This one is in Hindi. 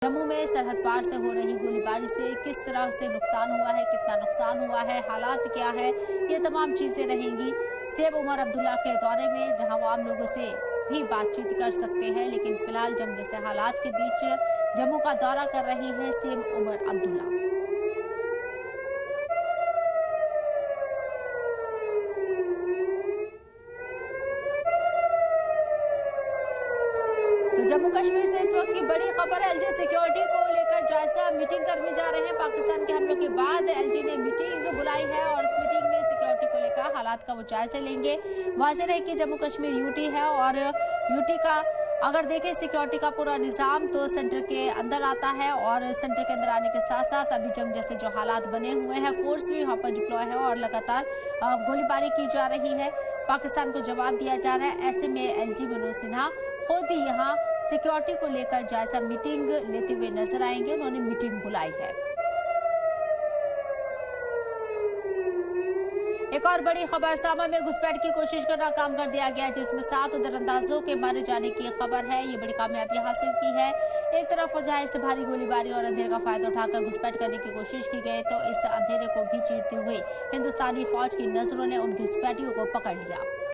जम्मू में सरहद पार से हो रही गोलीबारी से किस तरह से नुकसान हुआ है, कितना नुकसान हुआ है, हालात क्या है, ये तमाम चीजें रहेंगी सीएम उमर अब्दुल्ला के दौरे में, जहां वो आम लोगों से भी बातचीत कर सकते हैं। लेकिन फिलहाल जंग जैसे हालात के बीच जम्मू का दौरा कर रहे हैं सीएम उमर अब्दुल्ला। तो जम्मू कश्मीर से इस वक्त की बड़ी खबर है, एलजी सिक्योरिटी को लेकर जायजा मीटिंग करने जा रहे हैं। पाकिस्तान के हमलों के बाद एलजी ने मीटिंग बुलाई है और इस मीटिंग में सिक्योरिटी को लेकर हालात का वो जायजा लेंगे। वाज़ेह है कि जम्मू कश्मीर यूटी है और यूटी का अगर देखें सिक्योरिटी का पूरा निज़ाम तो सेंटर के अंदर आता है और सेंटर के अंदर आने के साथ साथ अभी जंग जैसे जो हालात बने हुए हैं, फोर्स भी वहाँ पर डिप्लॉय है और लगातार गोलीबारी की जा रही है। पाकिस्तान को जवाब दिया जा रहा है। ऐसे में एलजी मनोज सिन्हा खुद ही यहाँ सिक्योरिटी को लेकर जायजा मीटिंग लेते हुए नजर आएंगे। उन्होंने मीटिंग बुलाई है। एक और बड़ी खबर, सामा में घुसपैठ की कोशिश करना काम कर दिया गया, जिसमें 7 दरअंदाजों के मारे जाने की खबर है। ये बड़ी कामयाबी हासिल की है। एक तरफ वजह से भारी गोलीबारी और अंधेरे का फायदा उठाकर घुसपैठ करने की कोशिश की गई, तो इस अंधेरे को भी चीरती हुई हिंदुस्तानी फौज की नजरों ने उन घुसपैठियों को पकड़ लिया।